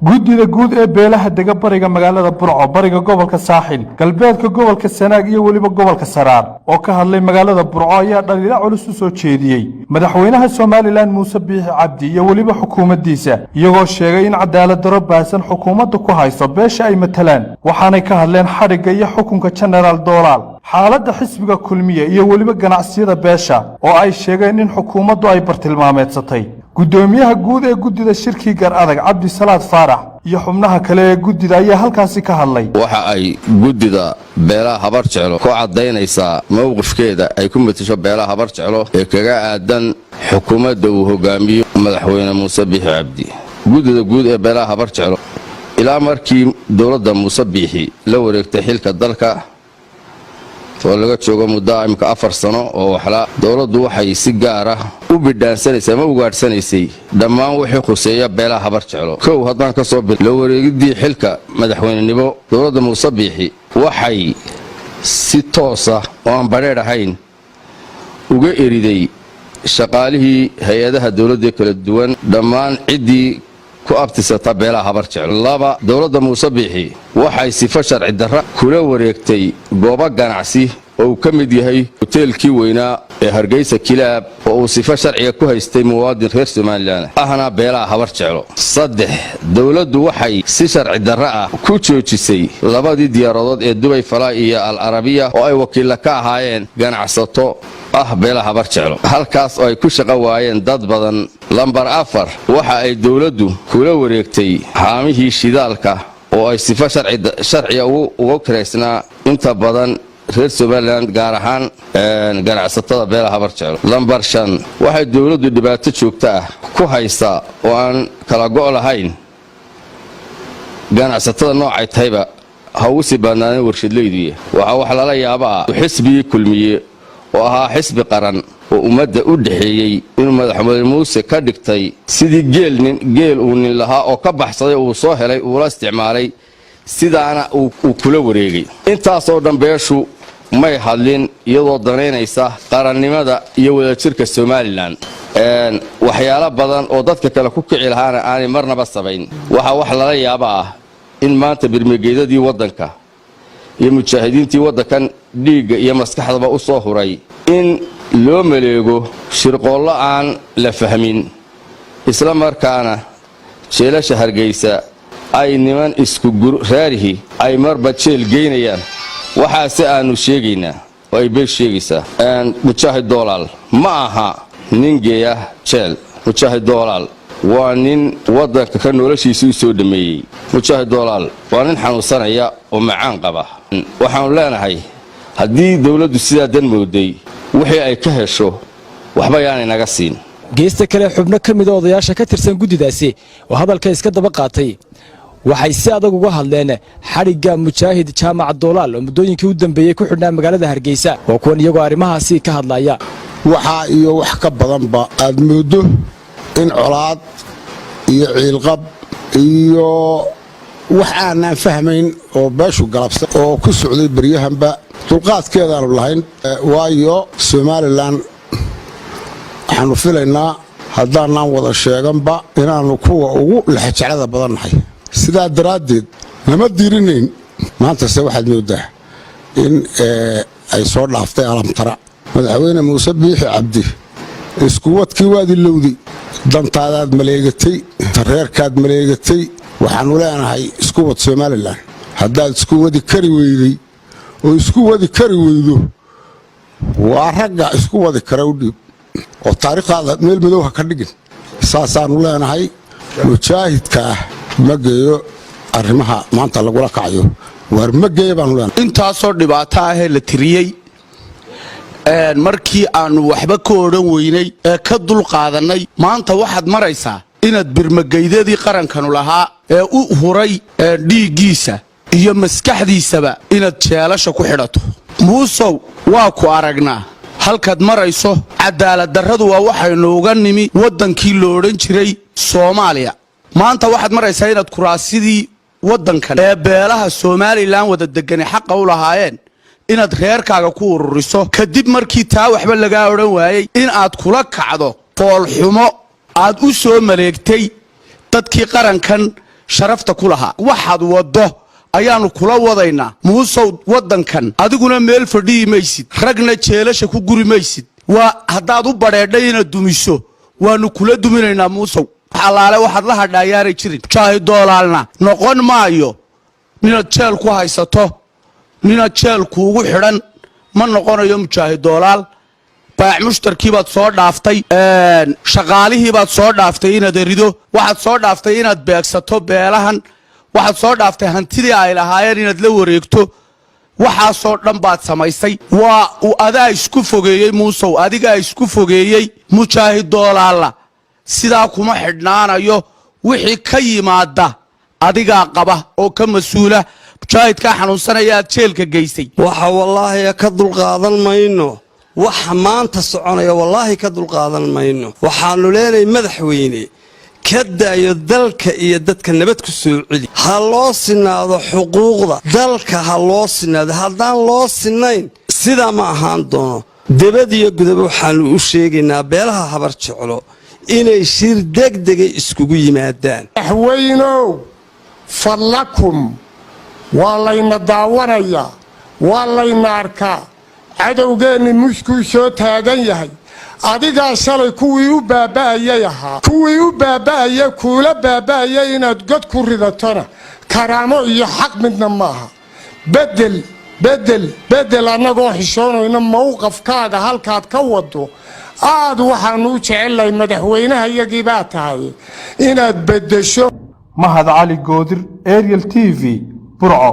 guddida guud ee beelaha dega bariga magaalada Burco bariga gobolka Saaxil galbeedka gobolka Sanaag iyo waliba gobolka Saraar oo ka hadlay magaalada Burco ayaa dhaliilo culus u soo jeediyay madaxweynaha Soomaaliland Muuse Biixi Cabdi iyo waliba xukuumaddiisa iyagoo sheegay in cadaalad darro baasan xukuumaddu ku hayso beesha ay matalaan waxaanay ka hadleen xariga iyo xukunka General Doolal xaaladda xisbiga kulmiye iyo waliba ganacsiyada beesha oo ay sheegeen in xukuumaddu ay bartilmaameedsatay gudoomiyaha guud ee guddida shirki gar adag Cabdi Salaad Faarax iyo xubnaha kale ee guddida ayaa halkaasi ka hadlay waxa ay guddida beelaha habar jeclo ku cadeynaysaa mowqifkeeda ay ku matasho beelaha habar jeclo ee kaga aadan xukuumadda uu hogaamiyo madaxweyne Muuse Biixi Cabdi guddida guud ee beelaha habar jeclo ilaa markii dawladda Muuse Biixi la wareegtay xilka dalka oo laga joogo muddo imka 4 sano oo waxla dawladdu waxay si gaar ah u bidhaansanaysay ma ugaadhsanaysay dhammaan wixii khuseeya beelaha habar jeclo kow haddaan ka soo la wareegidii xilka madaxweynenimo dawladda Muuse Biixi waxay si toos ah oo aan bareer ahayn uga eriday shaqaalihii hay'adaha dawladda kala duwan dhammaan cidii ku abtisata beelaha habar jeclo laba dawladda Muuse Biixi waxay sifo sharci darro kula wareegtay goobo ganacsi oo ka mid yahay hoteelkii weynaa ee Hargeysa Kilaab oo uu sifo sharciga ku haystay muwaadin reer Soomaaliland ahna beelaha habar jeclo saddex dawladdu waxay si sharci darro ah ku joojisay labadii diyaaradood ee Dubai Fly iyo Al Arabiya oo ay wakiil ka ahaayeen ganacsato beelaha habar jeclo halkaas oo ay ku shaqo waayeen dad badan lambar 4 waxa ay dawladdu kula wareegtay haamihii shidaalka oo ay sifo sharciga ugu kireysnaa inta badan reer Soomaaliland gaar ahaan ganacsatada beelaha habar jeclo lambar 5 waxay dawladdu dhibaato joogto ah ku haysaa oo aan kala go' lahayn ganacsatada noocay tahayba ha ugu sii baanaaneen warshadleydu waxa wax lala yaabaa xisbigii kulmiye oo ahaa xisbi qaran oo ummadda u dhaxeeyay inuu madaxweyne Muuse ka dhigtay sidii geel uu nin lahaa oo ka baxsaday uu soo helay uu la isticmaalay sidaana uu kula wareegay intaas oo dambeeshu may hadlin iyadoo daneynaysa qarannimada iyo wadajirka Soomaaliland waxyaalo badan oo dadka kale ku kici lahaana aanay marnaba sabayn waxa wax lala yaabaa in maanta birmigeedadii wadanka iyo mujaahidiintii wadankan dhiiga iyo maskaxdaba u soo huray in loo maleego shirqoollo aan la fahmin isla markaana jeelasha Hargeysa ay niman isku raarihi ay marba jeel geynayaan waxaase aanu sheegaynaa oo ay beel sheegaysaa Mujaahid Doolal ma aha nin geeya jeel Mujaahid Doolal waa nin wadanka ka noloshiisa u soo dhameeyay Mujaahid Doolal waa nin xanuunsanaya oo macaan qaba waxaan leenahay haddii dawladdu sidaa dan mooday wixii ay ka hesho waxba yaanay naga siin geesta kale xubno ka mid ah odayaasha ka tirsan guddidaasi oo hadalka iska daba qaatay waxay si adag uga hadleen xariga Mujaahid Jaamac Doolal oo muddooyinkii u dambeeyay ku xidhnaa magaalada Hargeysa oo kuwan iyagoo arrimahaasi ka hadlaya waxa iyo wax ka badanba aad moodo in colaad iyo ciilqab iyo wax aan fahmayn oo beeshu galabsan oo ku socday bariyahanba dulqaadkeeda aan lahayn waayo Soomaaliland waxaanu filaynaa haddaan wada sheeganba inaanu kuwa ugu laxajacada badan nahay sidaa daraadeed lama diirinayn maanta se waxaad moodaa in ay soo dhaaftay alamtara madaxweyne Muuse Biixi Cabdi isku wadkii waadi lowdi dantaadaad maleegatay reerkaad maleegatay waxaanu leenahay isku wad Soomaaliland haddaad isku wadi kari weyday oo isku wadi kari weydo waa ragga isku wadi kara u dhiib oo taariikhda meel madow ha ka dhigin saasaanu leenahay mujaahidka ma geeyo arrimaha maanta lagula kacayo war ma geeyo baanu leenahay intaasoo dhibaato ah la tiriyay markii aanu waxba ka oran weynay ee ka dul qaadanay maanta waxaad maraysaa inaad birmageydadii qarankanu lahaa ee u huray dhiiggiisa iyo maskaxdiisaba inaad jeelasha ku xidhato muusow waa ku aragnaa halkaad marayso cadaalad darradu waa waxaynu uga nimi wadankii loo odhan jiray Soomaaliya maanta waxaad maraysaa inaad kuraasidii wadankan ee beelaha Soomaaliland wada deganay xaq u lahaayeen inaad reerkaaga ku ururiso kadib markii taa waxba laga oran waayay in aad kula kacdo fool xumo aad u soo maleegtay dadkii qarankan sharafta ku lahaa waxaad wado ayaanu kula wadaynaa muusow waddankan adiguna meel fadhiyi maysid ragna jeelasha ku guri maysid waa haddaad u badheedhay inaad dumiso waanu kula duminaynaa muusow xalaale waxaad la hadhaayaanay jirin mujaahid doolaalna noqon maayo ninaad jeel ku haysato ninaad jeel kuugu xidhan ma noqonayo mujaahid doolaal baac mushtarkii baad soo dhaaftay shaqaalihii baad soo dhaaftay inaad erido waxaad soo dhaaftay inaad beegsato beelahan waxaad soo dhaaftay hantidii ay lahaayeen inaad la wareegto waxaasoo dhan baad samaysay waa adaa isku fogeeyey muusow adigaa isku fogeeyey mujaahid doolaalla sidaa kuma xidhnaanayo wixii ka yimaada adigaa qaba oo ka mas-uula mujaahidkaa xanuunsanaya aad jeelka geysay waxa wallaahi ka dulqaadan mayno waxa maanta soconaya wallaahi ka dulqaadan mayno waxaanu leenahay madaxweyne ka daayo dalka iyo dadka nabad ku soo celi ha loo sinaado xuquuqda dalka ha loo sinaado haddaan loo sinayn sidaa ma ahaan doono debad iyo gudaba waxaanu u sheegaynaa beelaha habar jeclo inay shir degdegay iskugu yimaadaan madaxweynow fadlakum waa layna daawanayaa waa layna arkaa cadowgeenni muskuu soo taagan yahay adigaa shalay kuwii u baaba'ayay ahaa kuwii u baaba'aya kuula baaba'aya inaad god ku ridatona karaamo iyo xaq midna maaha bedel annagoo xishoonayna mawqafkaaga halkaad ka wado aad waxaanu u jecellahay madaxweynaha iyagii baa tahay inaad beddesho mahad cali goodir Ariel TV burco